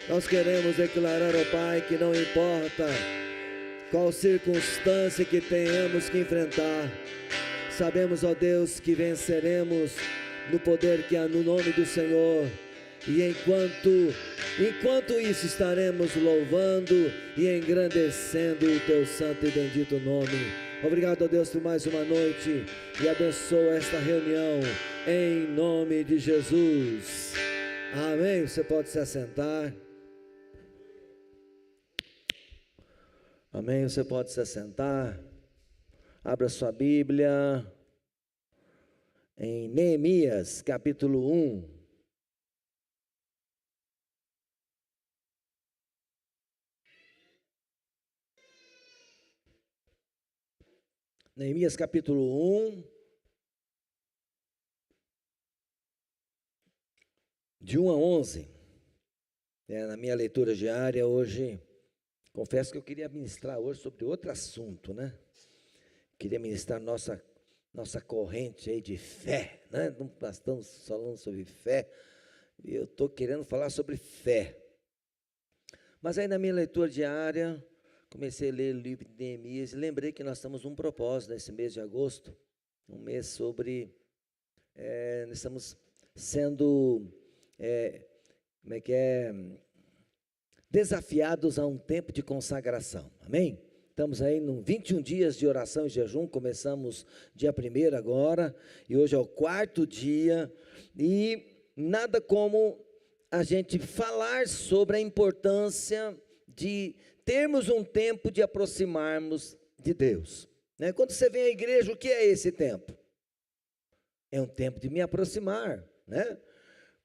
Nós queremos declarar ao Pai que não importa qual circunstância que tenhamos que enfrentar, sabemos, ó Deus, que venceremos no poder que há no nome do Senhor. E enquanto isso estaremos louvando e engrandecendo o teu santo e bendito nome. Obrigado, ó Deus, por mais uma noite, e abençoa esta reunião em nome de Jesus. Amém. Você pode se assentar. Amém. Você pode se assentar. Abra sua Bíblia em Neemias capítulo 1. Neemias capítulo 1, de 1 a 11. Na minha leitura diária hoje, confesso que eu queria ministrar hoje sobre outro assunto, né? Queria ministrar nossa corrente aí de fé, né? Não estamos falando sobre fé, e eu estou querendo falar sobre fé. Mas aí na minha leitura diária, comecei a ler o livro de Neemias e lembrei que nós temos um propósito nesse mês de agosto, um mês sobre, nós estamos sendo, desafiados a um tempo de consagração, amém? Estamos aí em 21 dias de oração e jejum, começamos dia 1º agora, e hoje é o 4º dia, e nada como a gente falar sobre a importância de termos um tempo de aproximarmos de Deus, né? Quando você vem à igreja, o que é esse tempo? É um tempo de me aproximar, né?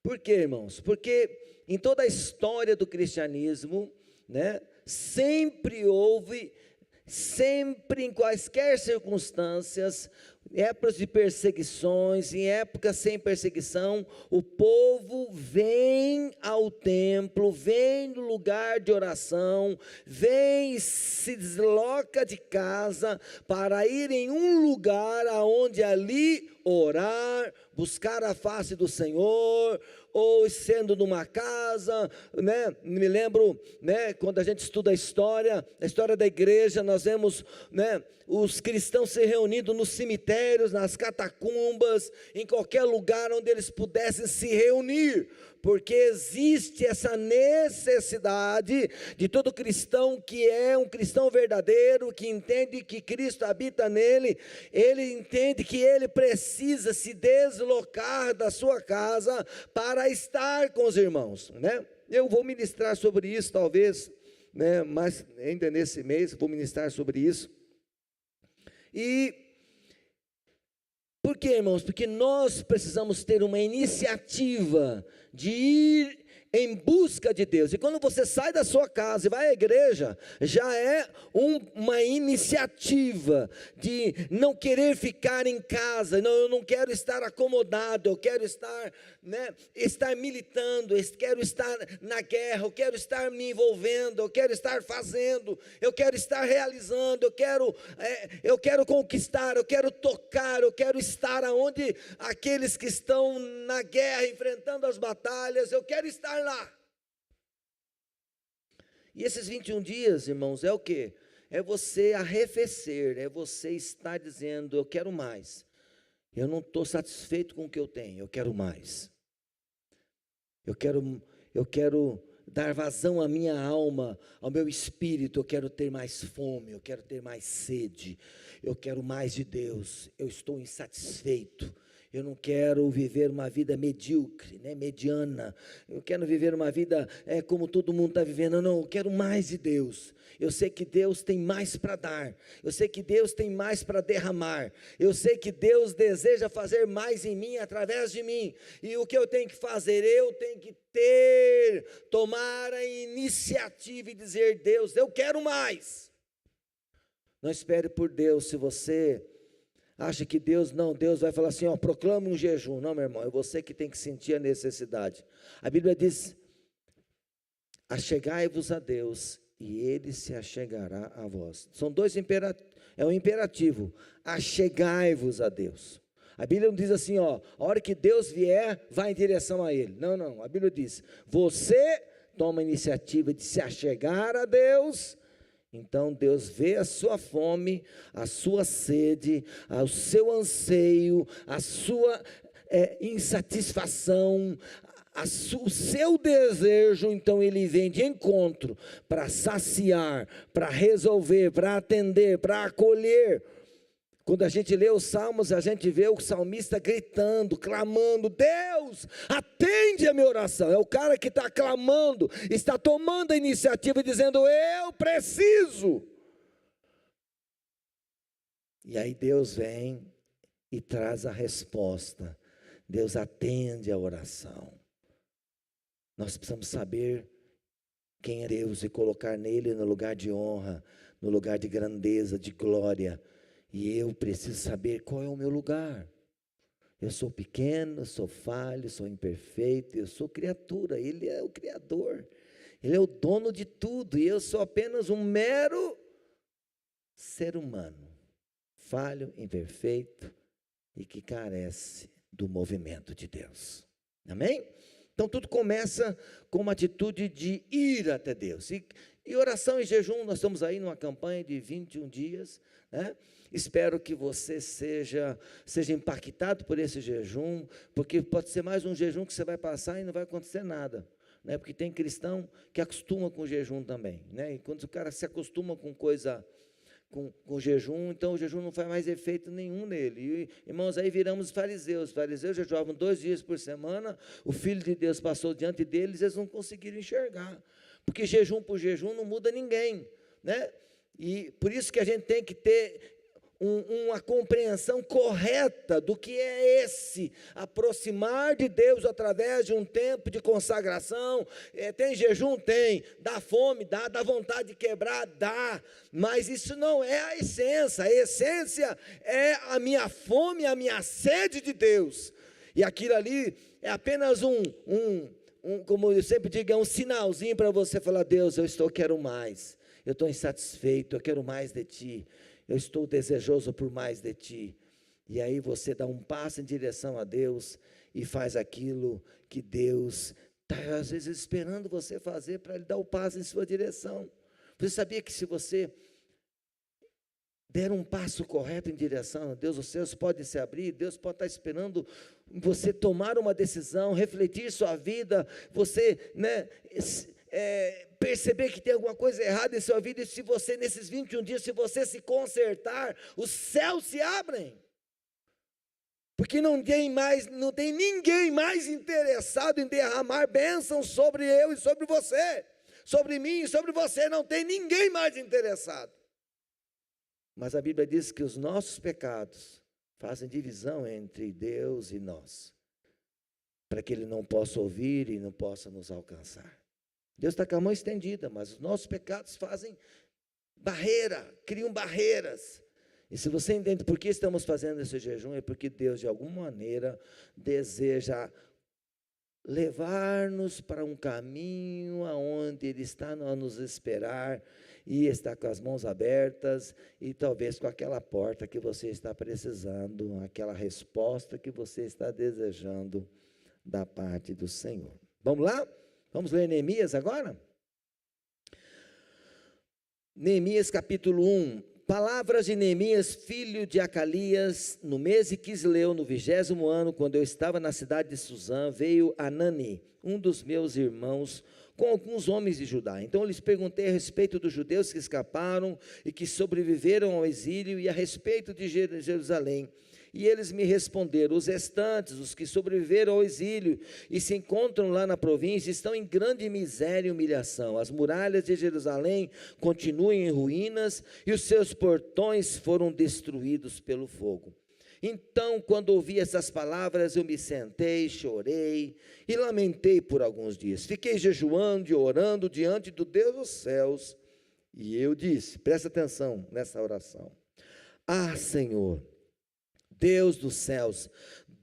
Por quê, irmãos? Porque em toda a história do cristianismo, né, sempre em quaisquer circunstâncias, épocas de perseguições, em épocas sem perseguição, o povo vem ao templo, vem no lugar de oração, vem e se desloca de casa para ir em um lugar aonde ali orar, buscar a face do Senhor, ou sendo numa casa, né? Me lembro, né, quando a gente estuda a história da igreja, nós vemos, né, os cristãos se reunindo nos cemitérios, nas catacumbas, em qualquer lugar onde eles pudessem se reunir, porque existe essa necessidade de todo cristão que é um cristão verdadeiro, que entende que Cristo habita nele, ele entende que ele precisa se deslocar da sua casa para estar com os irmãos, né? Eu vou ministrar sobre isso talvez, né, mas ainda nesse mês vou ministrar sobre isso. E por quê, irmãos? Porque nós precisamos ter uma iniciativa de ir em busca de Deus. E quando você sai da sua casa e vai à igreja, já é uma iniciativa de não querer ficar em casa. Não, eu não quero estar acomodado, eu quero estar, né, estar militando, eu quero estar na guerra, eu quero estar me envolvendo, eu quero estar fazendo, eu quero estar realizando, eu quero conquistar, eu quero tocar, eu quero estar aonde aqueles que estão na guerra, enfrentando as batalhas, eu quero estar lá. E esses 21 dias, irmãos, é o quê? É você arrefecer, é você estar dizendo, eu quero mais. Eu não estou satisfeito com o que eu tenho, eu quero mais. Eu quero dar vazão à minha alma, ao meu espírito, eu quero ter mais fome, eu quero ter mais sede, eu quero mais de Deus, eu estou insatisfeito. Eu não quero viver uma vida medíocre, né, mediana. Eu quero viver uma vida como todo mundo está vivendo. Não, eu quero mais de Deus. Eu sei que Deus tem mais para dar. Eu sei que Deus tem mais para derramar. Eu sei que Deus deseja fazer mais em mim, através de mim. E o que eu tenho que fazer? Eu tenho que tomar a iniciativa e dizer, Deus, eu quero mais. Não espere por Deus. Se você acha que Deus vai falar assim, proclama um jejum. Não, meu irmão, é você que tem que sentir a necessidade. A Bíblia diz, achegai-vos a Deus e Ele se achegará a vós. São dois imperativos, é um imperativo, achegai-vos a Deus. A Bíblia não diz assim, a hora que Deus vier, vai em direção a Ele. Não, a Bíblia diz, você toma a iniciativa de se achegar a Deus, então Deus vê a sua fome, a sua sede, o seu anseio, a sua insatisfação, o seu desejo, então Ele vem de encontro para saciar, para resolver, para atender, para acolher. Quando a gente lê os salmos, a gente vê o salmista gritando, clamando: Deus, atende a minha oração. É o cara que está clamando, está tomando a iniciativa, dizendo: eu preciso. E aí Deus vem e traz a resposta. Deus atende a oração. Nós precisamos saber quem é Deus e colocar nele no lugar de honra, no lugar de grandeza, de glória. E eu preciso saber qual é o meu lugar. Eu sou pequeno, sou falho, sou imperfeito, eu sou criatura, Ele é o Criador, Ele é o dono de tudo, e eu sou apenas um mero ser humano, falho, imperfeito, e que carece do movimento de Deus. Amém? Então tudo começa com uma atitude de ir até Deus. E oração e jejum, nós estamos aí numa campanha de 21 dias, né? Espero que você seja impactado por esse jejum, porque pode ser mais um jejum que você vai passar e não vai acontecer nada, né? Porque tem cristão que acostuma com o jejum também, né? E quando o cara se acostuma com coisa, com jejum, então o jejum não faz mais efeito nenhum nele. E, irmãos, aí viramos fariseus. Os fariseus jejuavam 2 dias por semana, o Filho de Deus passou diante deles, eles não conseguiram enxergar, porque jejum por jejum não muda ninguém, né? E por isso que a gente tem que ter uma compreensão correta do que é esse aproximar de Deus através de um tempo de consagração. Tem jejum? Tem. Dá fome? Dá vontade de quebrar? Dá. Mas isso não é a essência é a minha fome, a minha sede de Deus, e aquilo ali é apenas como eu sempre digo, é um sinalzinho para você falar: Deus, quero mais, eu estou insatisfeito, eu quero mais de Ti, eu estou desejoso por mais de Ti. E aí você dá um passo em direção a Deus e faz aquilo que Deus está às vezes esperando você fazer, para Ele dar o passo em sua direção. Você sabia que se você der um passo correto em direção a Deus, os céus podem se abrir, Deus pode estar esperando você tomar uma decisão, refletir sua vida, você, perceber que tem alguma coisa errada em sua vida, e se você, nesses 21 dias, se você se consertar, os céus se abrem, porque não tem ninguém mais interessado em derramar bênçãos sobre eu e sobre você, sobre mim e sobre você, não tem ninguém mais interessado. Mas a Bíblia diz que os nossos pecados fazem divisão entre Deus e nós, para que Ele não possa ouvir e não possa nos alcançar. Deus está com a mão estendida, mas os nossos pecados fazem criam barreiras. E se você entende por que estamos fazendo esse jejum, é porque Deus, de alguma maneira, deseja levar-nos para um caminho aonde Ele está a nos esperar, e está com as mãos abertas, e talvez com aquela porta que você está precisando, aquela resposta que você está desejando da parte do Senhor. Vamos lá? Vamos ler Neemias agora? Neemias capítulo 1. Palavras de Neemias, filho de Acalias, no mês de Quisleu, no 20º ano, quando eu estava na cidade de Suzã, veio Anani, um dos meus irmãos, com alguns homens de Judá. Então eu lhes perguntei a respeito dos judeus que escaparam e que sobreviveram ao exílio, e a respeito de Jerusalém. E eles me responderam: os restantes, os que sobreviveram ao exílio e se encontram lá na província, estão em grande miséria e humilhação. As muralhas de Jerusalém continuam em ruínas e os seus portões foram destruídos pelo fogo. Então, quando ouvi essas palavras, eu me sentei, chorei e lamentei por alguns dias. Fiquei jejuando e orando diante do Deus dos céus. E eu disse, presta atenção nessa oração: ah, Senhor, Deus dos céus,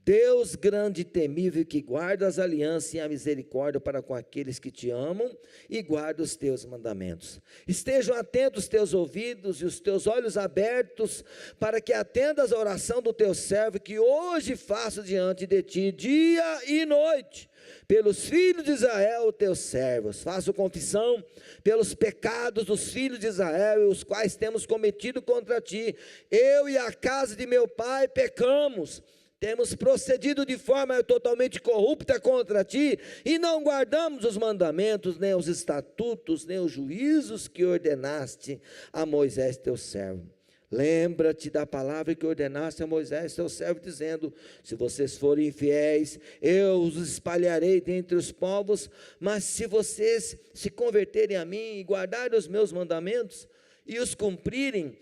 Deus grande e temível, que guarda as alianças e a misericórdia para com aqueles que te amam e guarda os teus mandamentos. Estejam atentos os teus ouvidos e os teus olhos abertos, para que atendas a oração do teu servo, que hoje faço diante de ti, dia e noite, pelos filhos de Israel, teus servos. Faço confissão pelos pecados dos filhos de Israel, os quais temos cometido contra ti. Eu e a casa de meu pai pecamos, temos procedido de forma totalmente corrupta contra ti, e não guardamos os mandamentos, nem os estatutos, nem os juízos que ordenaste a Moisés teu servo. Lembra-te da palavra que ordenaste a Moisés teu servo, dizendo: se vocês forem infiéis, eu os espalharei dentre os povos, mas se vocês se converterem a mim e guardarem os meus mandamentos e os cumprirem,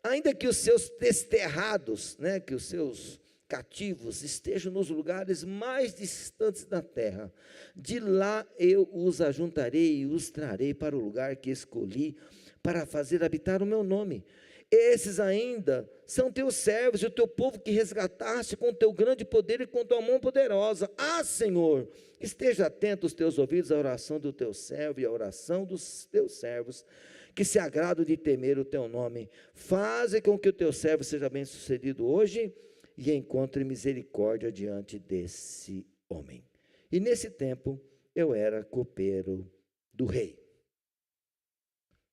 ainda que os seus desterrados, que os seus cativos estejam nos lugares mais distantes da terra, de lá eu os ajuntarei e os trarei para o lugar que escolhi, para fazer habitar o meu nome. Esses ainda são teus servos e o teu povo que resgataste com teu grande poder e com tua mão poderosa. Senhor, esteja atento os teus ouvidos à oração do teu servo e à oração dos teus servos, que se agradam de temer o teu nome. Faze com que o teu servo seja bem sucedido hoje e encontre misericórdia diante desse homem. E nesse tempo eu era copeiro do rei.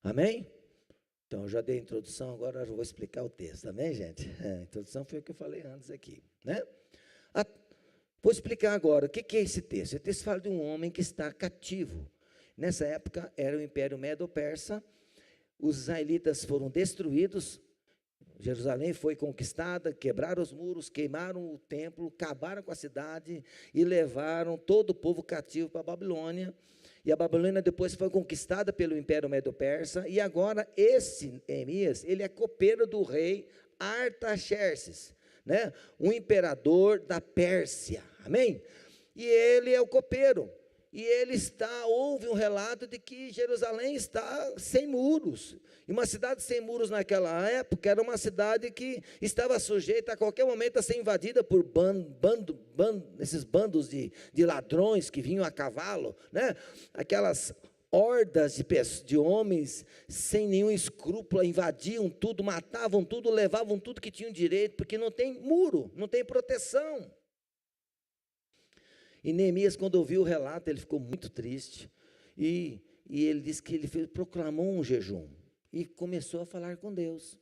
Amém? Então, eu já dei a introdução, agora eu vou explicar o texto. Amém, gente? A introdução foi o que eu falei antes aqui, Vou explicar agora o que é esse texto. Esse texto fala de um homem que está cativo. Nessa época era o Império Medo-Persa. Os israelitas foram destruídos, Jerusalém foi conquistada, quebraram os muros, queimaram o templo, acabaram com a cidade e levaram todo o povo cativo para a Babilônia. E a Babilônia depois foi conquistada pelo Império Medo-Persa, e agora esse Neemias, ele é copeiro do rei Artaxerxes, um imperador da Pérsia, amém? E ele é o copeiro. E houve um relato de que Jerusalém está sem muros. E uma cidade sem muros naquela época era uma cidade que estava sujeita a qualquer momento a ser invadida por esses bandos de ladrões que vinham a cavalo, Aquelas hordas de homens sem nenhum escrúpulo, invadiam tudo, matavam tudo, levavam tudo que tinham direito, porque não tem muro, não tem proteção. E Neemias, quando ouviu o relato, ele ficou muito triste, e ele disse que ele proclamou um jejum, e começou a falar com Deus.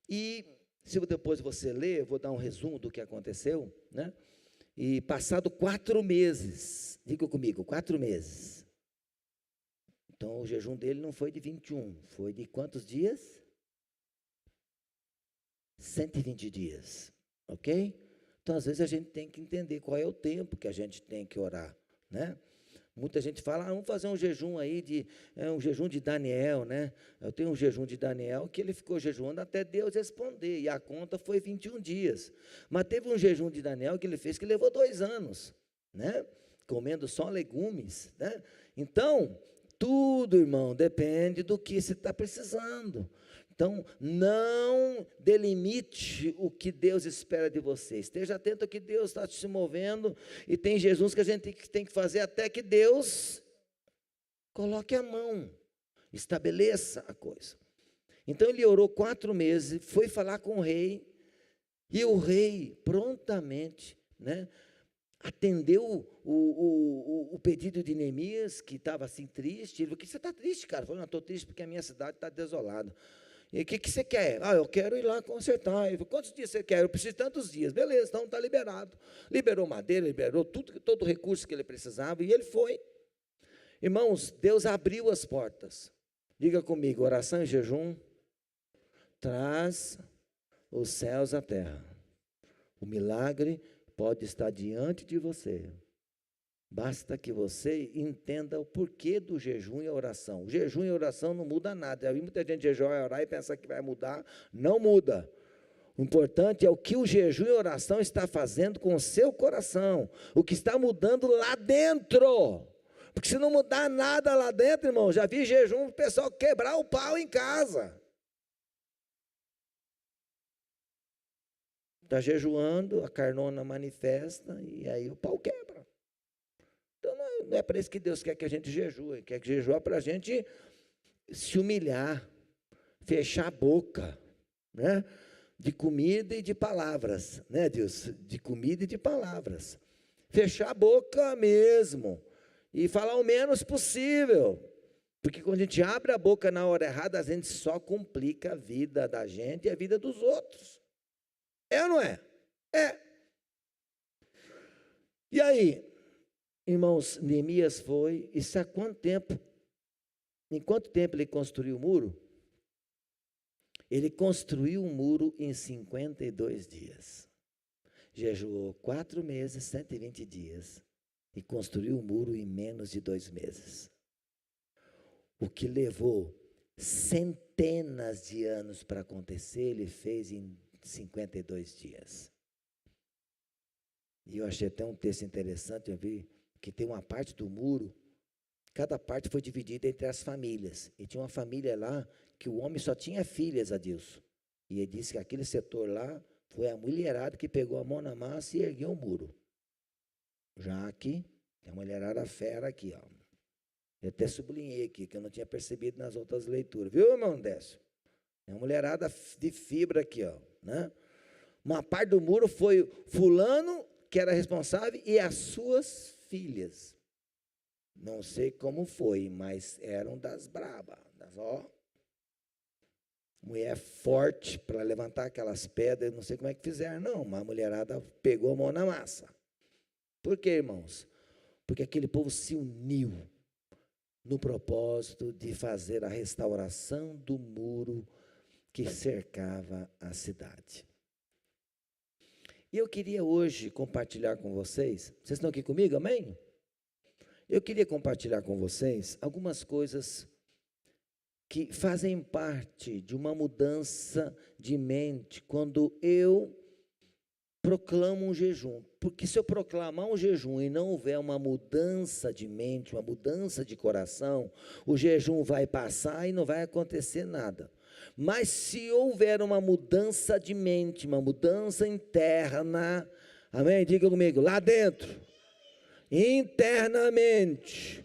E, se depois você ler, eu vou dar um resumo do que aconteceu, E passado 4 meses, diga comigo, 4 meses. Então, o jejum dele não foi de 21, foi de quantos dias? 120 dias, ok? Então, às vezes, a gente tem que entender qual é o tempo que a gente tem que orar, Muita gente fala, vamos fazer um jejum aí, um jejum de Daniel, Eu tenho um jejum de Daniel que ele ficou jejuando até Deus responder, e a conta foi 21 dias. Mas teve um jejum de Daniel que ele fez que levou 2 anos, Comendo só legumes, Então, tudo, irmão, depende do que você está precisando. Então, não delimite o que Deus espera de você. Esteja atento ao que Deus está se movendo. E tem jejuns que a gente tem que fazer até que Deus coloque a mão, estabeleça a coisa. Então, ele orou 4 meses, foi falar com o rei. E o rei prontamente, atendeu o pedido de Neemias, que estava assim triste. Ele falou: "Por que você está triste, cara?" Ele falou: "Não, estou triste porque a minha cidade está desolada." "E o que você quer?" "Eu quero ir lá consertar." Ele falou: "Quantos dias você quer?" "Eu preciso de tantos dias." "Beleza, então está liberado." Liberou madeira, liberou todo o recurso que ele precisava, e ele foi. Irmãos, Deus abriu as portas. Diga comigo: oração e jejum traz os céus à terra. O milagre pode estar diante de você. Basta que você entenda o porquê do jejum e a oração. O jejum e a oração não muda nada. Já vi muita gente jejuar e orar e pensar que vai mudar. Não muda. O importante é o que o jejum e a oração está fazendo com o seu coração. O que está mudando lá dentro. Porque se não mudar nada lá dentro, irmão, já vi jejum, o pessoal quebrar o pau em casa. está jejuando, a carnona manifesta e aí o pau quebra. Então não é para isso que Deus quer que a gente jejue, quer que jejuar para a gente se humilhar, fechar a boca, né? De comida e de palavras, né, Deus? De comida e de palavras. Fechar a boca mesmo e falar o menos possível. Porque quando a gente abre a boca na hora errada, a gente só complica a vida da gente e a vida dos outros. É ou não é? É. E aí, irmãos, Neemias foi, e sabe quanto tempo? Em quanto tempo ele construiu o muro? Ele construiu o muro em 52 dias. Jejuou 4 meses, 120 dias. E construiu o muro em menos de 2 meses. O que levou centenas de anos para acontecer, ele fez em 52 dias. E eu achei até um texto interessante, eu vi que tem uma parte do muro, cada parte foi dividida entre as famílias. E tinha uma família lá que o homem só tinha filhas, Adilson. E ele disse que aquele setor lá foi a mulherada que pegou a mão na massa e ergueu o muro. Já aqui, tem a mulherada fera aqui, ó. Eu até sublinhei aqui, que eu não tinha percebido nas outras leituras. Viu, irmão Décio? É uma mulherada de fibra aqui, ó, né? Uma parte do muro foi fulano, que era responsável, e as suas filhas. Não sei como foi, mas eram das brabas, mulher forte para levantar aquelas pedras, não sei como é que fizeram, não, mas a mulherada pegou a mão na massa. Por quê, irmãos? Porque aquele povo se uniu no propósito de fazer a restauração do muro que cercava a cidade. E eu queria hoje compartilhar com vocês, vocês estão aqui comigo, amém? Eu queria compartilhar com vocês algumas coisas que fazem parte de uma mudança de mente quando eu proclamo um jejum. Porque se eu proclamar um jejum e não houver uma mudança de mente, uma mudança de coração, o jejum vai passar e não vai acontecer nada. Mas se houver uma mudança de mente, uma mudança interna, amém? Diga comigo, lá dentro, internamente,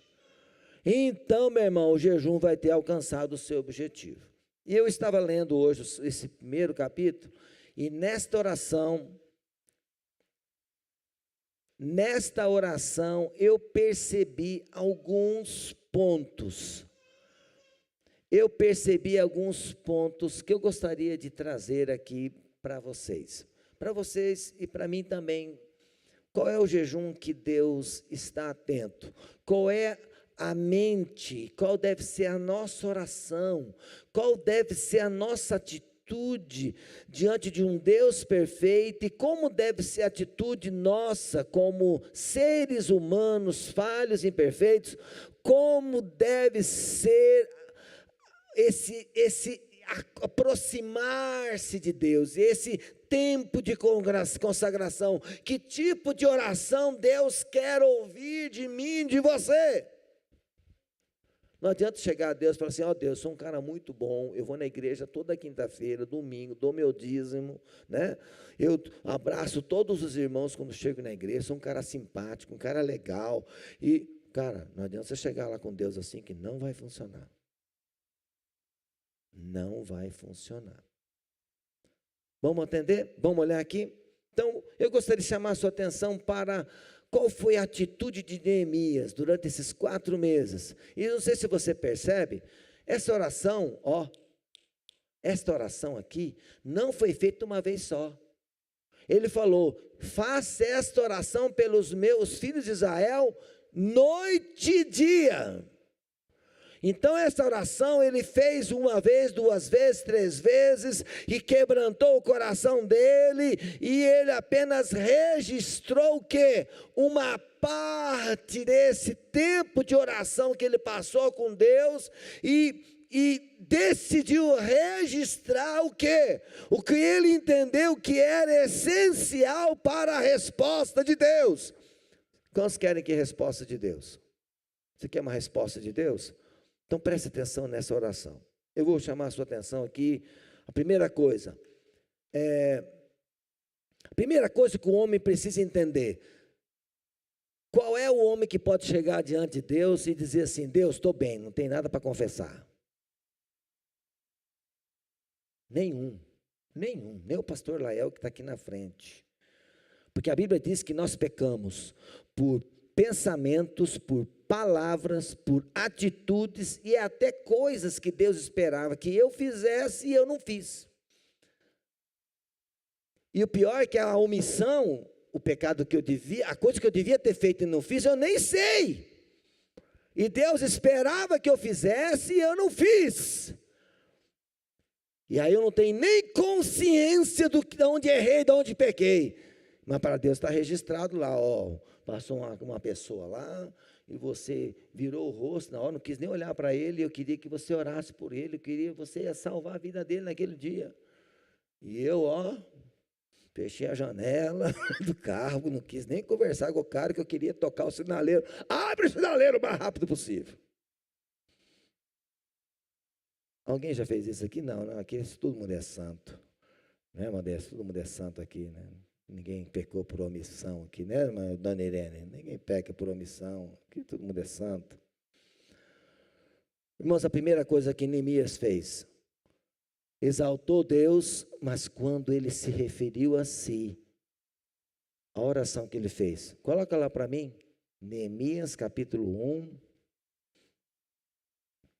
então, meu irmão, o jejum vai ter alcançado o seu objetivo. E eu estava lendo hoje esse primeiro capítulo, e nesta oração eu percebi alguns pontos. Eu percebi alguns pontos que eu gostaria de trazer aqui para vocês. Para vocês e para mim também. Qual é o jejum que Deus está atento? Qual é a mente? Qual deve ser a nossa oração? Qual deve ser a nossa atitude diante de um Deus perfeito? E como deve ser a atitude nossa como seres humanos falhos e imperfeitos? Como deve ser esse aproximar-se de Deus, esse tempo de consagração? Que tipo de oração Deus quer ouvir de mim, de você? Não adianta chegar a Deus e falar assim, ó Deus, sou um cara muito bom, eu vou na igreja toda quinta-feira, domingo, dou meu dízimo, né? Eu abraço todos os irmãos quando chego na igreja, sou um cara simpático, um cara legal, e, cara, não adianta você chegar lá com Deus assim, que não vai funcionar. Não vai funcionar. Vamos entender? Vamos olhar aqui? Então, eu gostaria de chamar a sua atenção para qual foi a atitude de Neemias durante esses 4 meses. E não sei se você percebe, essa oração aqui, não foi feita uma vez só. Ele falou, faça esta oração pelos meus filhos de Israel, noite e dia. Então essa oração ele fez 1 vez, 2 vezes, 3 vezes, e quebrantou o coração dele, e ele apenas registrou o quê? Uma parte desse tempo de oração que ele passou com Deus, e decidiu registrar o quê? O que ele entendeu que era essencial para a resposta de Deus. Quantos querem que resposta de Deus? Você quer uma resposta de Deus? Então preste atenção nessa oração. Eu vou chamar a sua atenção aqui. A primeira coisa, Primeira coisa que o homem precisa entender: qual é o homem que pode chegar diante de Deus e dizer assim: Deus, estou bem, não tem nada para confessar? Nenhum, nem o pastor Lael que está aqui na frente. Porque a Bíblia diz que nós pecamos por pensamentos, por palavras, por atitudes e até coisas que Deus esperava que eu fizesse e eu não fiz. E o pior é que a omissão, o pecado que eu devia, a coisa que eu devia ter feito e não fiz, eu nem sei. E Deus esperava que eu fizesse e eu não fiz. E aí eu não tenho nem consciência de onde errei, de onde pequei. Mas para Deus está registrado lá, ó, passou uma pessoa lá, e você virou o rosto, na hora não quis nem olhar para ele, eu queria que você orasse por ele, eu queria que você ia salvar a vida dele naquele dia. E eu, ó, fechei a janela do carro, não quis nem conversar com o cara, que eu queria tocar o sinaleiro. Abre o sinaleiro o mais rápido possível. Alguém já fez isso aqui? Não, não, aqui todo mundo é santo. Né, Modesto? Todo mundo é santo aqui, né? Ninguém pecou por omissão aqui, né, dona Irene? Ninguém peca por omissão, aqui todo mundo é santo. Irmãos, a primeira coisa que Neemias fez, exaltou Deus, mas quando ele se referiu a si, a oração que ele fez, coloca lá para mim, Neemias capítulo 1,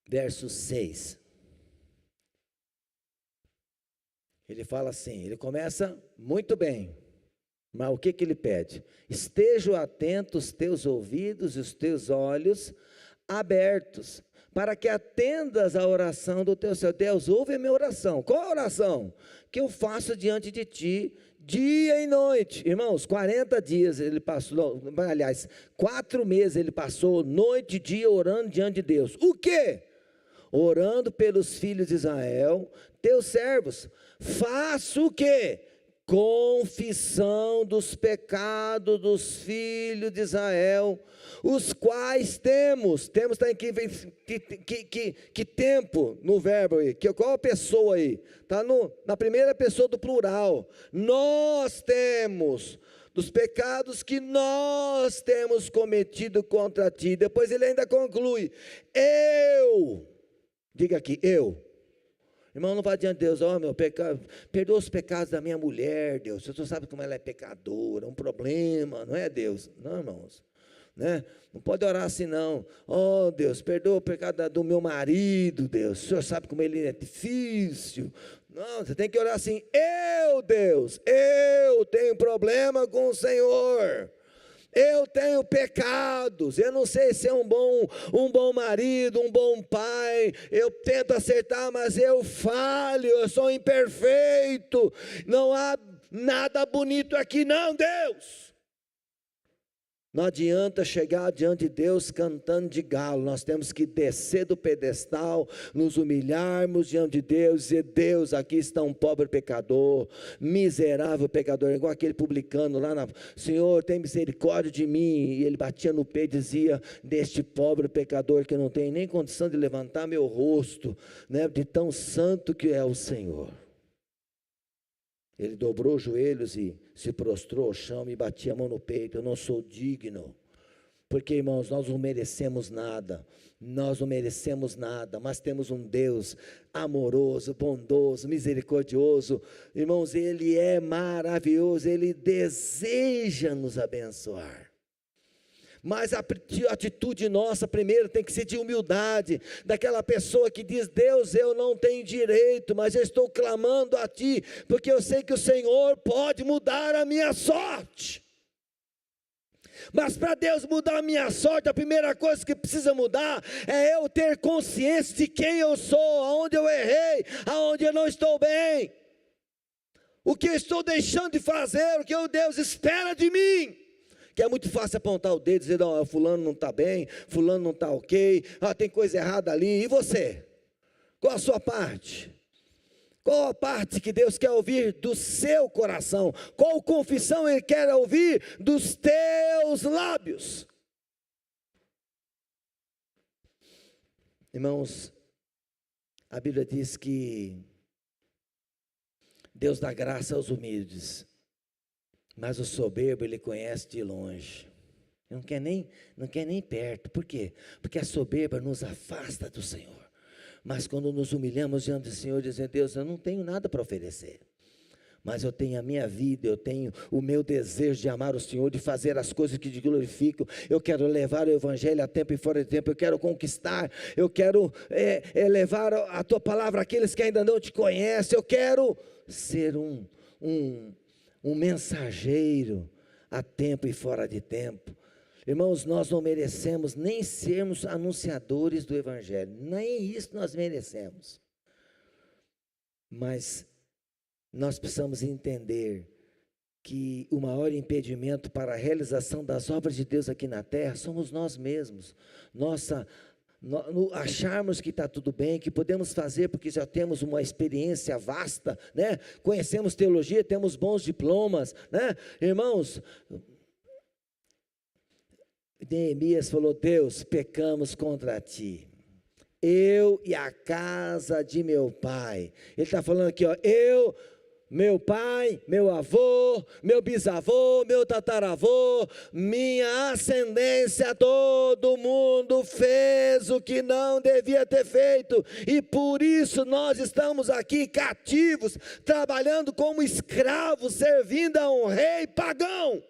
verso 6. Ele fala assim, ele começa muito bem, mas o que ele pede? Estejam atentos os teus ouvidos e os teus olhos abertos, para que atendas a oração do teu Senhor. Deus, ouve a minha oração. Qual a oração? Que eu faço diante de ti, dia e noite. Irmãos, 40 dias ele passou, aliás, 4 meses ele passou, noite e dia, orando diante de Deus. O quê? Orando pelos filhos de Israel, teus servos. Faço o quê? Confissão dos pecados dos filhos de Israel, os quais temos está aqui, que tempo no verbo aí, qual a pessoa aí? Está na primeira pessoa do plural, nós temos, dos pecados que nós temos cometido contra ti. Depois ele ainda conclui, diga aqui, irmão, não vá diante de Deus, ó, meu pecado, perdoa os pecados da minha mulher, Deus, você sabe como ela é pecadora, um problema, não é, Deus? Não, irmãos, né? Não pode orar assim não, ó, Deus, perdoa o pecado do meu marido, Deus, o Senhor sabe como ele é difícil. Não, você tem que orar assim, Deus, eu tenho problema com o Senhor. Eu tenho pecados, eu não sei ser um bom marido, um bom pai, eu tento acertar, mas eu falho, eu sou imperfeito, não há nada bonito aqui não, Deus. Não adianta chegar diante de Deus cantando de galo, nós temos que descer do pedestal, nos humilharmos diante de Deus, e dizer, Deus, aqui está um pobre pecador, miserável pecador, igual aquele publicano lá, Senhor, tem misericórdia de mim, e ele batia no peito e dizia, deste pobre pecador que não tem nem condição de levantar meu rosto, né, de tão santo que é o Senhor. Ele dobrou os joelhos e se prostrou ao chão e batia a mão no peito, eu não sou digno, porque irmãos, nós não merecemos nada, mas temos um Deus amoroso, bondoso, misericordioso, irmãos, Ele é maravilhoso, Ele deseja nos abençoar. Mas a atitude nossa primeiro tem que ser de humildade, daquela pessoa que diz, Deus, eu não tenho direito, mas eu estou clamando a Ti, porque eu sei que o Senhor pode mudar a minha sorte. Mas para Deus mudar a minha sorte, a primeira coisa que precisa mudar, é eu ter consciência de quem eu sou, aonde eu errei, aonde eu não estou bem, o que eu estou deixando de fazer, o que o Deus espera de mim. Que é muito fácil apontar o dedo e dizer, não, fulano não está bem, fulano não está ok, tem coisa errada ali, e você? Qual a sua parte? Qual a parte que Deus quer ouvir do seu coração? Qual confissão Ele quer ouvir dos teus lábios? Irmãos, a Bíblia diz que Deus dá graça aos humildes, Mas o soberbo, ele conhece de longe. Não quer nem perto. Por quê? Porque a soberba nos afasta do Senhor. Mas quando nos humilhamos diante do Senhor, dizendo: Deus, eu não tenho nada para oferecer, mas eu tenho a minha vida, eu tenho o meu desejo de amar o Senhor, de fazer as coisas que te glorificam. Eu quero levar o Evangelho a tempo e fora de tempo. Eu quero conquistar, eu quero levar a tua palavra àqueles que ainda não te conhecem. Eu quero ser um mensageiro a tempo e fora de tempo. Irmãos, nós não merecemos nem sermos anunciadores do Evangelho, nem isso nós merecemos, mas nós precisamos entender que o maior impedimento para a realização das obras de Deus aqui na terra somos nós mesmos. Acharmos que está tudo bem, que podemos fazer porque já temos uma experiência vasta, né? Conhecemos teologia, temos bons diplomas, né? Irmãos, Neemias falou: Deus, pecamos contra ti, eu e a casa de meu pai. Ele está falando aqui, ó, meu pai, meu avô, meu bisavô, meu tataravô, minha ascendência, todo mundo fez o que não devia ter feito, e por isso nós estamos aqui cativos, trabalhando como escravos, servindo a um rei pagão.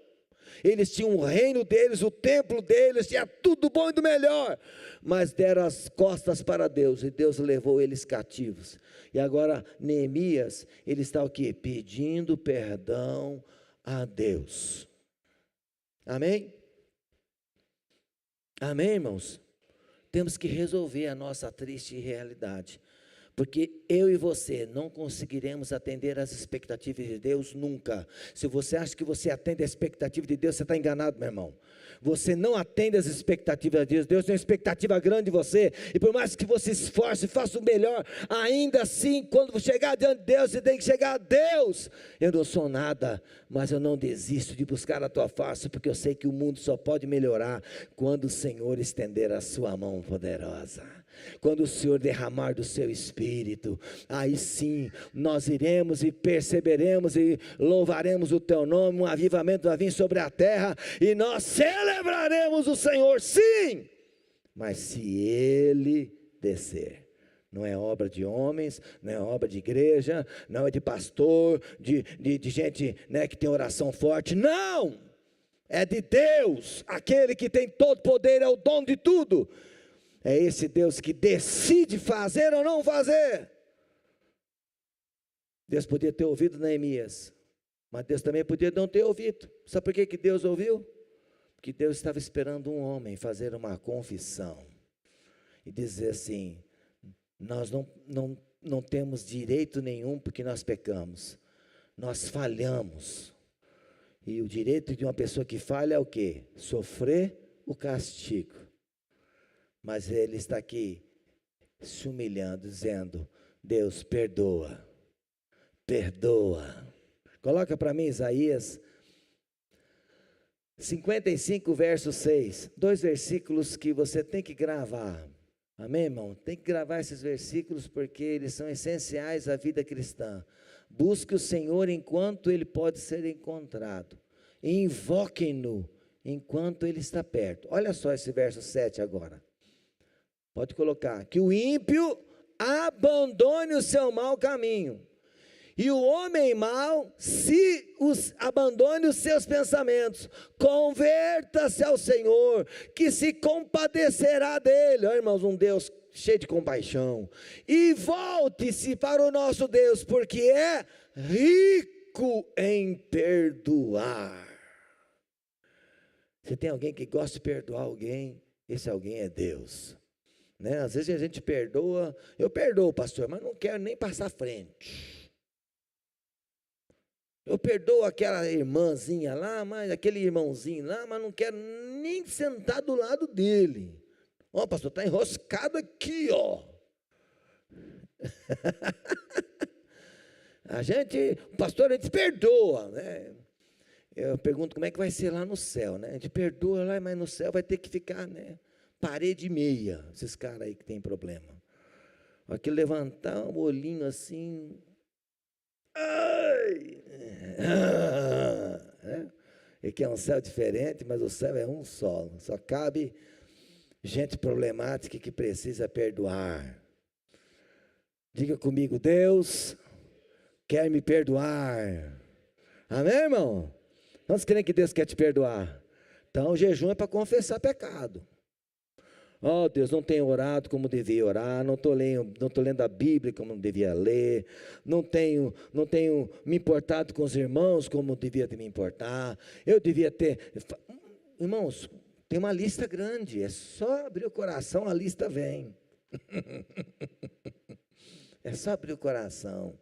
Eles tinham o reino deles, o templo deles, tinha tudo bom e do melhor, mas deram as costas para Deus, e Deus levou eles cativos. E agora Neemias, ele está o quê? Pedindo perdão a Deus. Amém? Amém, irmãos? Temos que resolver a nossa triste realidade, porque eu e você não conseguiremos atender às expectativas de Deus nunca. Se você acha que você atende às expectativas de Deus, você está enganado, meu irmão. Você não atende às expectativas de Deus. Deus tem uma expectativa grande de você, e por mais que você se esforce e faça o melhor, ainda assim, quando chegar diante de Deus, você tem que chegar a Deus: eu não sou nada, mas eu não desisto de buscar a tua face, porque eu sei que o mundo só pode melhorar quando o Senhor estender a sua mão poderosa. Quando o Senhor derramar do seu Espírito, aí sim, nós iremos e perceberemos e louvaremos o teu nome, um avivamento vai vir sobre a terra, e nós celebraremos o Senhor, sim, mas se Ele descer, não é obra de homens, não é obra de igreja, não é de pastor, de gente, né, que tem oração forte, não, é de Deus, aquele que tem todo poder, é o dono de tudo. É esse Deus que decide fazer ou não fazer. Deus podia ter ouvido Neemias, mas Deus também podia não ter ouvido. Sabe por que Deus ouviu? Porque Deus estava esperando um homem fazer uma confissão e dizer assim: nós não temos direito nenhum porque nós pecamos, nós falhamos. E o direito de uma pessoa que falha é o quê? Sofrer o castigo. Mas ele está aqui se humilhando, dizendo: Deus, perdoa, perdoa. Coloca para mim Isaías 55, verso 6, 2 versículos que você tem que gravar. Amém, irmão? Tem que gravar esses versículos, porque eles são essenciais à vida cristã. Busque o Senhor enquanto Ele pode ser encontrado, e invoquem-no enquanto Ele está perto. Olha só esse verso 7 agora. Pode colocar: que o ímpio abandone o seu mau caminho, e o homem mau abandone os seus pensamentos, converta-se ao Senhor, que se compadecerá dele. Olha, irmãos, um Deus cheio de compaixão, e volte-se para o nosso Deus, porque é rico em perdoar. Se tem alguém que gosta de perdoar alguém, esse alguém é Deus. Né? Às vezes a gente perdoa, eu perdoo, pastor, mas não quero nem passar à frente. Eu perdoo aquela irmãzinha lá, mas aquele irmãozinho lá, mas não quero nem sentar do lado dele. Ó, pastor, está enroscado aqui, ó. Pastor, a gente perdoa, né? Eu pergunto como é que vai ser lá no céu, né? A gente perdoa lá, mas no céu vai ter que ficar, né? Parede e meia, esses caras aí que tem problema. Aqui levantar um olhinho assim, ai, Ele quer um céu diferente, mas o céu é um só cabe gente problemática que precisa perdoar. Diga comigo, Deus quer me perdoar. Amém, irmão? Nós queremos que Deus quer te perdoar. Então, o jejum é para confessar pecado. Oh, Deus, não tenho orado como devia orar, não estou lendo a Bíblia como devia ler, não tenho me importado com os irmãos como devia me importar, eu devia ter... Irmãos, tem uma lista grande, é só abrir o coração, a lista vem. É só abrir o coração.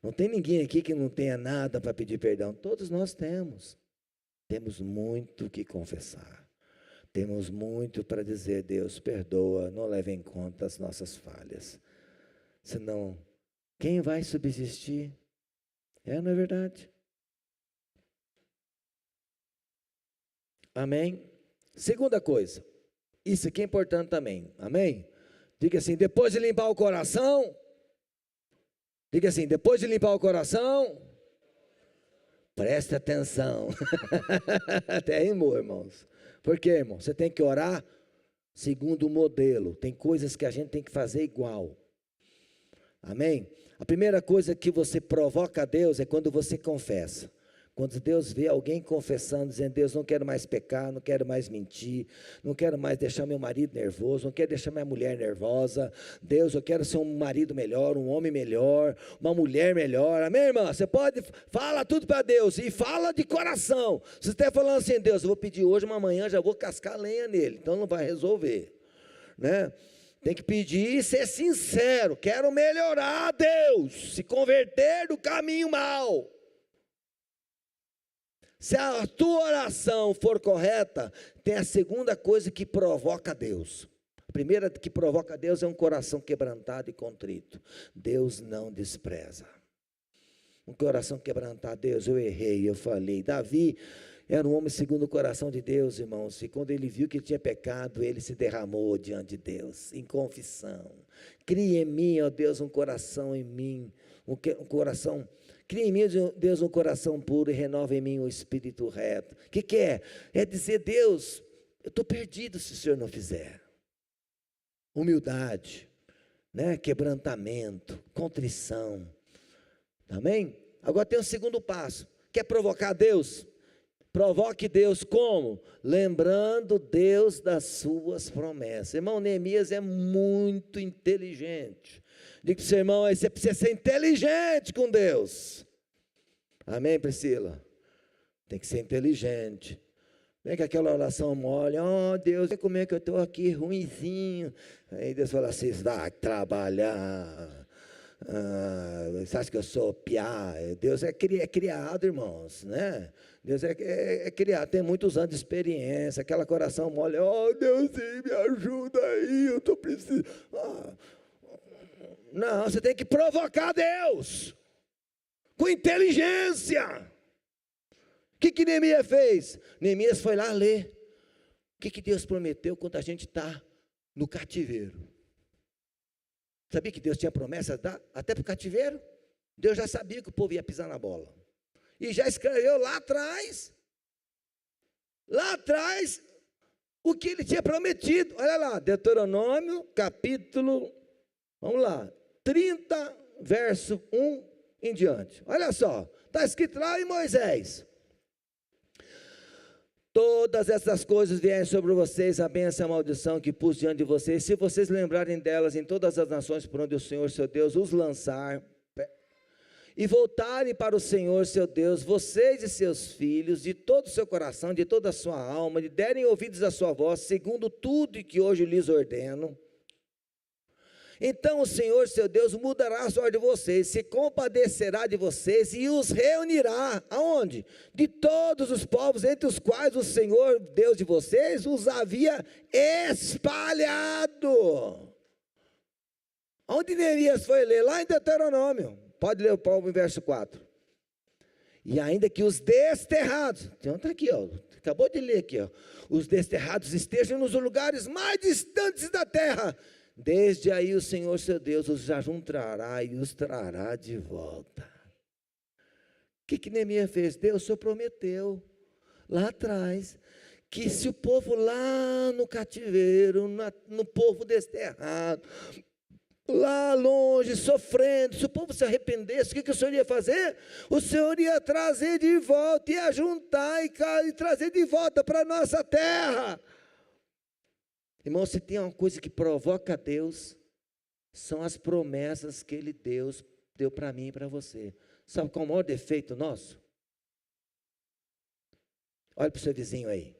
Não tem ninguém aqui que não tenha nada para pedir perdão, todos nós temos. Temos muito que confessar. Temos muito para dizer, Deus, perdoa, não leve em conta as nossas falhas. Senão, quem vai subsistir? Não é verdade? Amém? Segunda coisa, isso aqui é importante também, amém? Diga assim, depois de limpar o coração, preste atenção. Até rimou, irmãos. Por quê, irmão? Você tem que orar segundo o modelo. Tem coisas que a gente tem que fazer igual. Amém? A primeira coisa que você provoca a Deus é quando você confessa. Quando Deus vê alguém confessando, dizendo, Deus, não quero mais pecar, não quero mais mentir, não quero mais deixar meu marido nervoso, não quero deixar minha mulher nervosa. Deus, eu quero ser um marido melhor, um homem melhor, uma mulher melhor. Amém, irmã? Você pode, fala tudo para Deus e fala de coração. Se você está falando assim, Deus, eu vou pedir hoje, mas amanhã já vou cascar lenha nele, então não vai resolver, né? Tem que pedir e ser sincero, quero melhorar, Deus, se converter do caminho mau. Se a tua oração for correta, tem a segunda coisa que provoca Deus. A primeira que provoca Deus é um coração quebrantado e contrito. Deus não despreza. Um coração quebrantado, Deus, eu errei, eu falei. Davi era um homem segundo o coração de Deus, irmãos. E quando ele viu que tinha pecado, ele se derramou diante de Deus, em confissão. Cria em mim, ó Deus, um coração em mim, um coração... Cria em mim, Deus, um coração puro e renova em mim um espírito reto. O que é? É dizer, Deus, eu estou perdido se o Senhor não fizer. Humildade, né? Quebrantamento, contrição. Amém? Agora tem um segundo passo. Quer provocar Deus? Provoque Deus como? Lembrando Deus das suas promessas. Irmão, Neemias é muito inteligente. Diga para o seu irmão aí, você precisa ser inteligente com Deus. Amém, Priscila? Tem que ser inteligente. Vem com aquela oração mole, oh Deus, como é que eu estou aqui ruinzinho. Aí Deus fala assim, vai trabalhar. Você acha que eu sou piá? Deus é criado, irmãos, né? Deus é criado, tem muitos anos de experiência, aquela coração mole, oh Deus, me ajuda aí, eu estou precisando. Não, você tem que provocar Deus com inteligência. O que Neemias fez? Neemias foi lá ler o que Deus prometeu quando a gente está no cativeiro. Sabia que Deus tinha promessa de dar até para o cativeiro? Deus já sabia que o povo ia pisar na bola. E já escreveu lá atrás, o que ele tinha prometido. Olha lá, Deuteronômio, capítulo, vamos lá, 30, verso 1 em diante. Olha só, está escrito lá em Moisés. Todas essas coisas vierem sobre vocês, a bênção e a maldição que pus diante de vocês, se vocês lembrarem delas em todas as nações por onde o Senhor, seu Deus, os lançar, e voltarem para o Senhor, seu Deus, vocês e seus filhos, de todo o seu coração, de toda a sua alma, de derem ouvidos à sua voz, segundo tudo que hoje lhes ordeno, então o Senhor, seu Deus, mudará a sorte de vocês, se compadecerá de vocês e os reunirá, aonde? De todos os povos entre os quais o Senhor, Deus de vocês, os havia espalhado. Onde Neemias foi ler? Lá em Deuteronômio, pode ler o povo em verso 4. E ainda que os desterrados, então está aqui, ó, acabou de ler aqui, ó, os desterrados estejam nos lugares mais distantes da terra, desde aí o Senhor, seu Deus, os ajuntará e os trará de volta. O que Neemias fez? Deus, o Senhor prometeu. lá atrás, que se o povo lá no cativeiro, no povo desterrado, lá longe, sofrendo, se o povo se arrependesse, o que o Senhor ia fazer? O Senhor ia trazer de volta, ia juntar e trazer de volta para a nossa terra. Irmão, se tem uma coisa que provoca Deus, são as promessas que Ele deu para mim e para você. Sabe qual é o maior defeito nosso? Olha para o seu vizinho aí.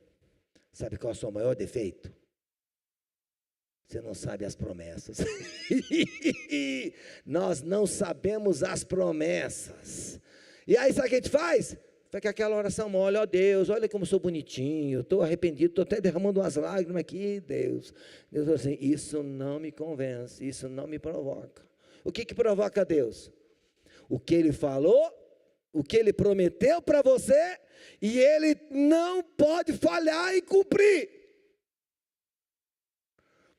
Sabe qual é o seu maior defeito? Você não sabe as promessas. Nós não sabemos as promessas. E aí sabe o que a gente faz? Fica aquela oração mole, ó Deus, olha como eu sou bonitinho, estou arrependido, estou até derramando umas lágrimas aqui, Deus. Deus falou assim, isso não me convence, isso não me provoca. O que provoca Deus? O que Ele falou, o que Ele prometeu para você, e Ele não pode falhar em cumprir.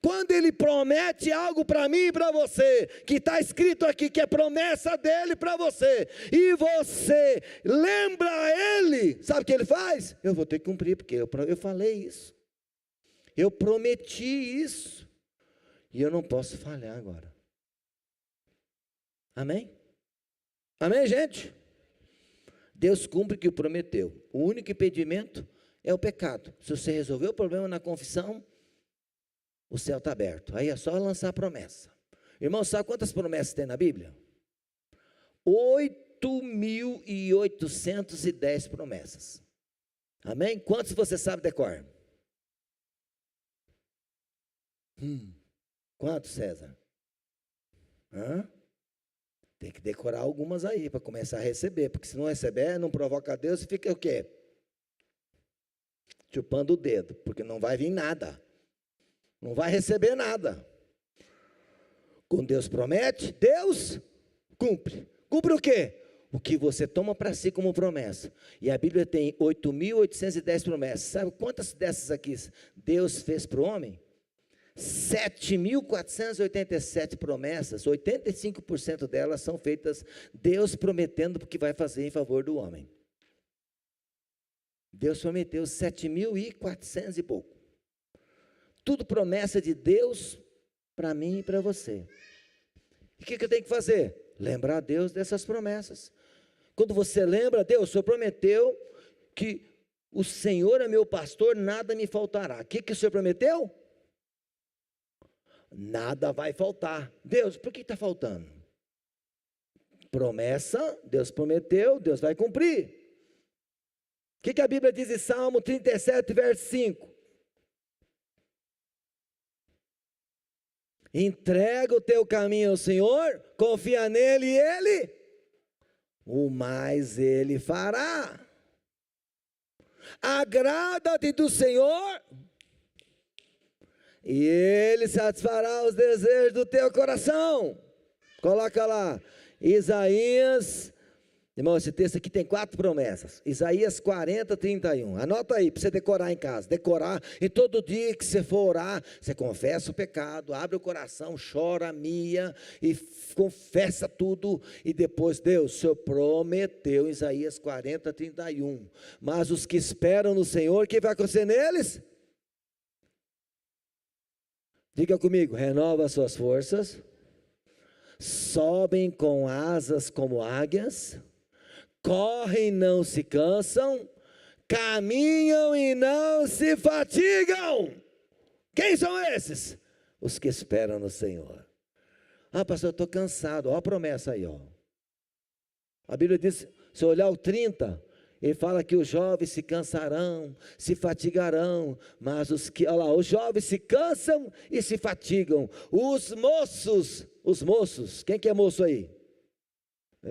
Quando Ele promete algo para mim e para você, que está escrito aqui, que é promessa dEle para você, e você lembra Ele, sabe o que Ele faz? Eu vou ter que cumprir, porque eu falei isso, eu prometi isso, e eu não posso falhar agora. Amém? Amém, gente? Deus cumpre o que prometeu. O único impedimento é o pecado. Se você resolver o problema na confissão, o céu está aberto, aí é só lançar a promessa. Irmão, sabe quantas promessas tem na Bíblia? 8.810 promessas. Amém? Quantos você sabe decor? Quantos, César? Tem que decorar algumas aí, para começar a receber, porque se não receber, não provoca Deus, e fica o quê? Chupando o dedo, porque não vai vir nada. Não vai receber nada. Quando Deus promete, Deus cumpre. Cumpre o quê? O que você toma para si como promessa. E a Bíblia tem 8.810 promessas. Sabe quantas dessas aqui Deus fez para o homem? 7.487 promessas. 85% delas são feitas Deus prometendo o que vai fazer em favor do homem. Deus prometeu 7.400 e pouco. Tudo promessa de Deus para mim e para você. E o que eu tenho que fazer? Lembrar Deus dessas promessas. Quando você lembra, Deus, o Senhor prometeu que o Senhor é meu pastor, nada me faltará. O que o Senhor prometeu? Nada vai faltar. Deus, por que está faltando? Promessa, Deus prometeu, Deus vai cumprir. O que a Bíblia diz em Salmo 37, verso 5? Entrega o teu caminho ao Senhor, confia nele e Ele, o mais Ele fará. Agrada-te do Senhor, e Ele satisfará os desejos do teu coração. Coloca lá, Isaías, irmão, esse texto aqui tem 4 promessas. Isaías 40, 31. Anota aí, para você decorar em casa. Decorar, e todo dia que você for orar, você confessa o pecado, abre o coração, chora, mia, e confessa tudo. E depois, Deus, o Senhor prometeu, Isaías 40, 31. Mas os que esperam no Senhor, o que vai acontecer neles? Diga comigo, renova as suas forças, sobem com asas como águias, correm e não se cansam, caminham e não se fatigam. Quem são esses? Os que esperam no Senhor. Ah, pastor, eu estou cansado. Olha a promessa aí, ó. A Bíblia diz, se olhar o 30, ele fala que os jovens se cansarão, se fatigarão, mas os jovens se cansam e se fatigam. Os moços, quem que é moço aí?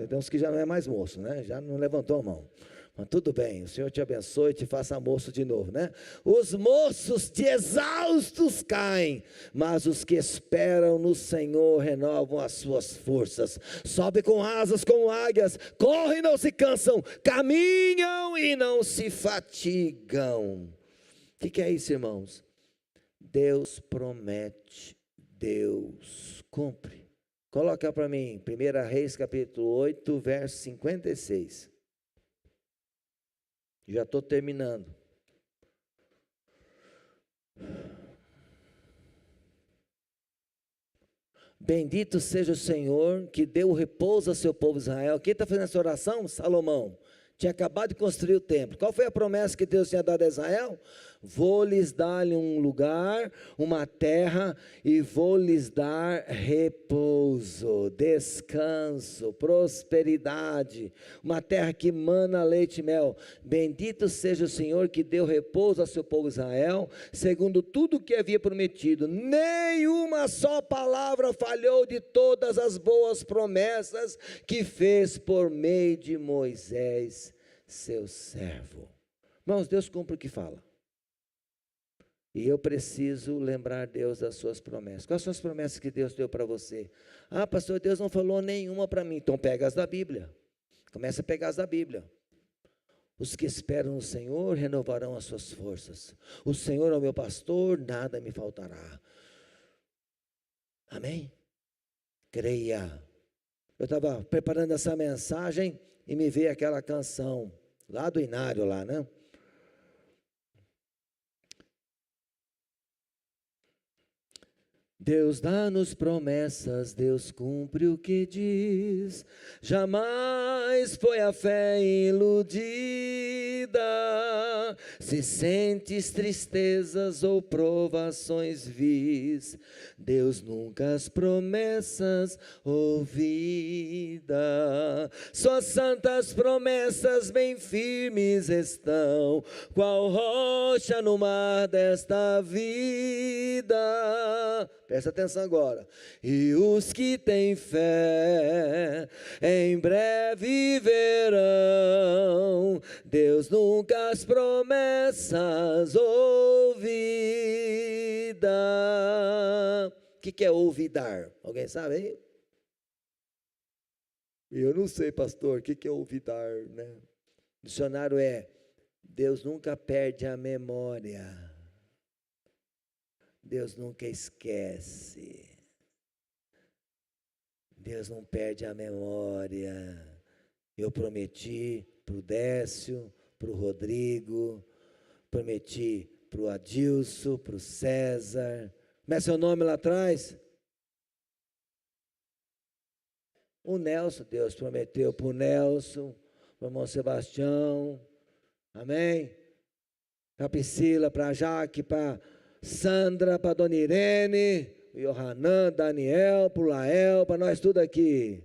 Tem uns que já não é mais moço, né? Já não levantou a mão. Mas tudo bem, o Senhor te abençoe e te faça moço de novo, né? Os moços de exaustos caem, mas os que esperam no Senhor renovam as suas forças. Sobe com asas como águias, correm e não se cansam, caminham e não se fatigam. O que é isso, irmãos? Deus promete, Deus cumpre. Coloca para mim, 1 Reis capítulo 8, verso 56. Já estou terminando. Bendito seja o Senhor que deu repouso ao seu povo Israel. Quem está fazendo essa oração? Salomão. Tinha acabado de construir o templo. Qual foi a promessa que Deus tinha dado a Israel? Vou lhes dar-lhe um lugar, uma terra, e vou lhes dar repouso, descanso, prosperidade, uma terra que mana leite e mel. Bendito seja o Senhor que deu repouso ao seu povo Israel, segundo tudo o que havia prometido. Nenhuma só palavra falhou de todas as boas promessas que fez por meio de Moisés, seu servo. Irmãos, Deus cumpre o que fala. E eu preciso lembrar Deus das suas promessas. Quais são as promessas que Deus deu para você? Ah, pastor, Deus não falou nenhuma para mim. Então pega as da Bíblia. Começa a pegar as da Bíblia. Os que esperam no Senhor renovarão as suas forças. O Senhor é o meu pastor, nada me faltará. Amém? Creia. Eu estava preparando essa mensagem e me veio aquela canção lá do Inário lá, né? Deus dá-nos promessas, Deus cumpre o que diz, jamais foi a fé iludida, se sentes tristezas ou provações vis, Deus nunca as promessas ouvida, suas santas promessas bem firmes estão, qual rocha no mar desta vida. Presta atenção agora. E os que têm fé, em breve verão, Deus nunca as promessas ouvida. O que é ouvidar? Alguém sabe aí? Eu não sei, pastor, o que é ouvidar, né? O dicionário é, Deus nunca perde a memória. Deus nunca esquece. Deus não perde a memória. Eu prometi para o Décio, para o Rodrigo, prometi para o Adilson, para o César. Como é seu nome lá atrás? O Nelson. Deus prometeu para o Nelson, para o irmão Sebastião. Amém? Para a Priscila, para a Jaque, para Sandra, para a Dona Irene, o Yohanan, Daniel, para o Lael, para nós tudo aqui.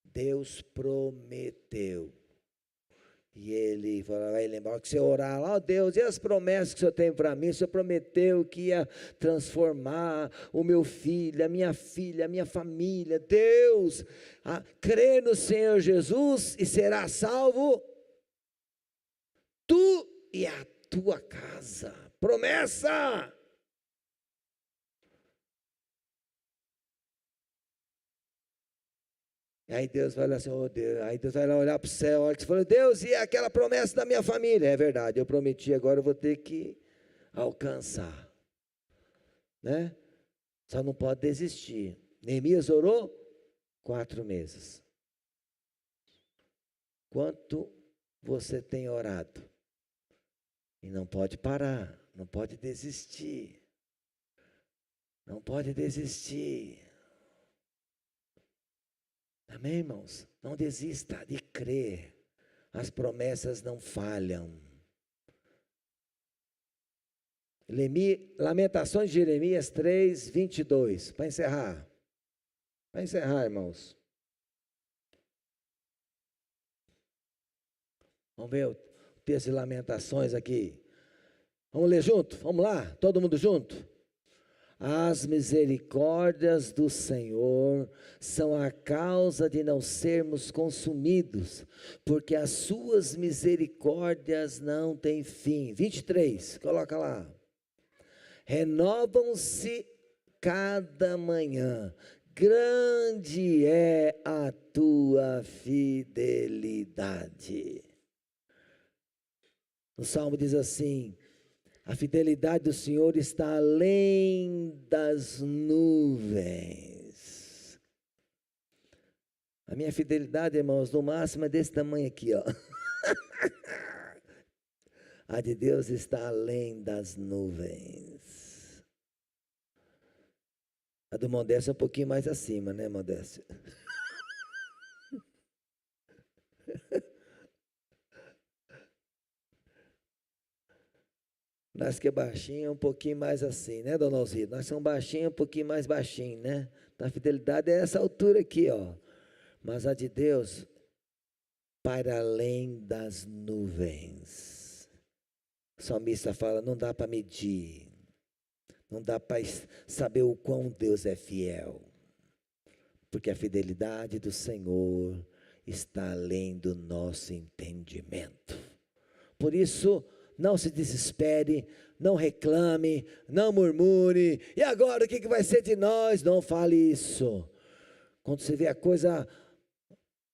Deus prometeu. E ele vai lembrar que você orar lá, ó Deus, e as promessas que o Senhor tem para mim? O Senhor prometeu que ia transformar o meu filho, a minha filha, a minha família. Deus, crê no Senhor Jesus e será salvo tu e a tua casa. Promessa! E aí Deus vai olhar assim, oh Deus, aí Deus vai lá olhar para o céu, olha que você falou, Deus, e aquela promessa da minha família? É verdade, eu prometi, agora eu vou ter que alcançar, né? Só não pode desistir. Neemias orou 4 meses. Quanto você tem orado? E não pode parar, não pode desistir. Não pode desistir. Amém, irmãos? Não desista de crer. As promessas não falham. Lamentações de Jeremias 3, 22. Para encerrar. Para encerrar, irmãos. Vamos ver o texto de Lamentações aqui. Vamos ler junto? Vamos lá? Todo mundo junto? As misericórdias do Senhor são a causa de não sermos consumidos, porque as suas misericórdias não têm fim. 23, coloca lá. Renovam-se cada manhã, grande é a tua fidelidade. O Salmo diz assim: a fidelidade do Senhor está além das nuvens. A minha fidelidade, irmãos, no máximo é desse tamanho aqui, ó. A de Deus está além das nuvens. A do Modécio é um pouquinho mais acima, né, Modécio? Nós que é baixinho, um pouquinho mais assim, né, dona Alzira? Nós somos baixinhos, um pouquinho mais baixinho, né? A fidelidade é essa altura aqui, ó. Mas a de Deus, para além das nuvens. O salmista fala, não dá para medir. Não dá para saber o quão Deus é fiel. Porque a fidelidade do Senhor está além do nosso entendimento. Por isso, não se desespere, não reclame, não murmure. E agora o que vai ser de nós? Não fale isso. Quando você vê a coisa,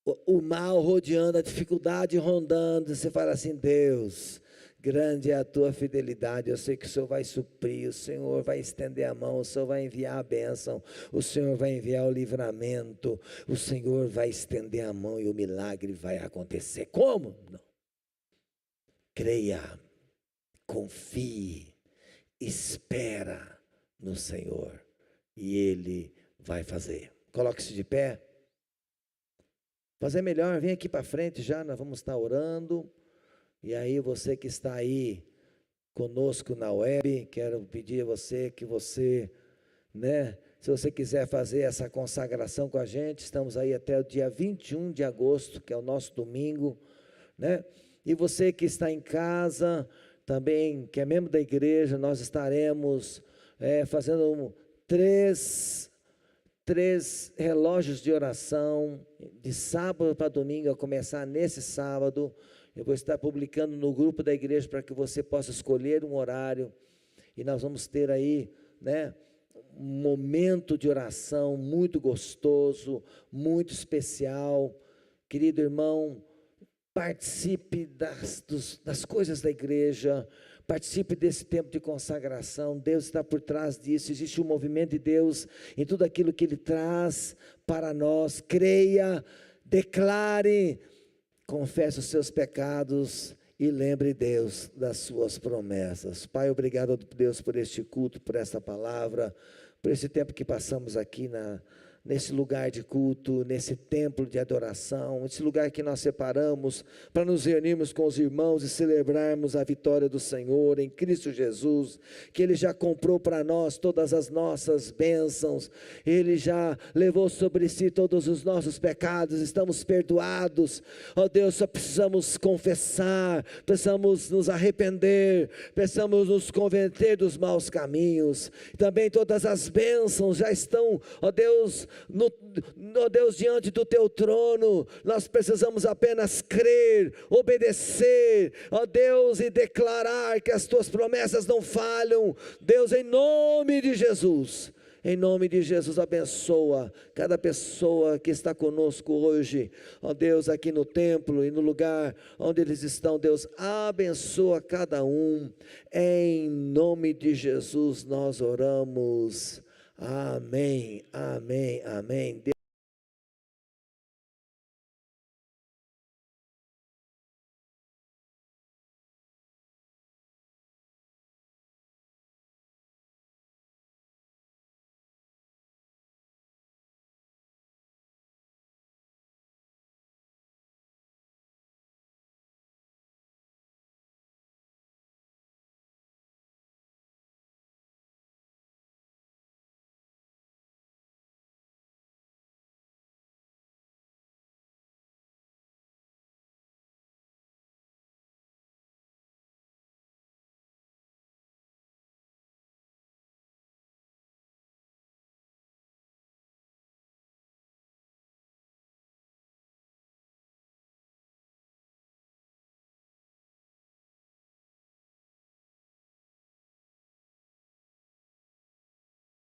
o mal rodeando, a dificuldade rondando, você fala assim, Deus, grande é a tua fidelidade, eu sei que o Senhor vai suprir, o Senhor vai estender a mão, o Senhor vai enviar a bênção, o Senhor vai enviar o livramento, o Senhor vai estender a mão e o milagre vai acontecer. Como? Não. Creia, confie, espera no Senhor e Ele vai fazer. Coloque-se de pé. Fazer melhor, vem aqui para frente já, nós vamos estar orando. E aí você que está aí conosco na web, quero pedir a você que você, né, se você quiser fazer essa consagração com a gente, estamos aí até o dia 21 de agosto, que é o nosso domingo, né? E você que está em casa, também, que é membro da igreja, nós estaremos fazendo três relógios de oração, de sábado para domingo, a começar nesse sábado. Eu vou estar publicando no grupo da igreja para que você possa escolher um horário, e nós vamos ter aí, né, um momento de oração muito gostoso, muito especial. Querido irmão, participe das coisas da igreja, participe desse tempo de consagração. Deus está por trás disso, existe um movimento de Deus em tudo aquilo que Ele traz para nós. Creia, declare, confesse os seus pecados e lembre Deus das suas promessas. Pai, obrigado, Deus, por este culto, por esta palavra, por esse tempo que passamos aqui nesse lugar de culto, nesse templo de adoração, esse lugar que nós separamos para nos reunirmos com os irmãos e celebrarmos a vitória do Senhor em Cristo Jesus, que Ele já comprou para nós todas as nossas bênçãos, Ele já levou sobre si todos os nossos pecados, estamos perdoados. Ó Deus, só precisamos confessar, precisamos nos arrepender, precisamos nos converter dos maus caminhos. Também todas as bênçãos já estão, ó Deus, ó Deus, diante do teu trono. Nós precisamos apenas crer, obedecer, ó Deus, e declarar que as tuas promessas não falham. Deus, em nome de Jesus, abençoa cada pessoa que está conosco hoje, ó Deus, aqui no templo e no lugar onde eles estão. Deus, abençoa cada um, em nome de Jesus nós oramos. Amém, amém, amém.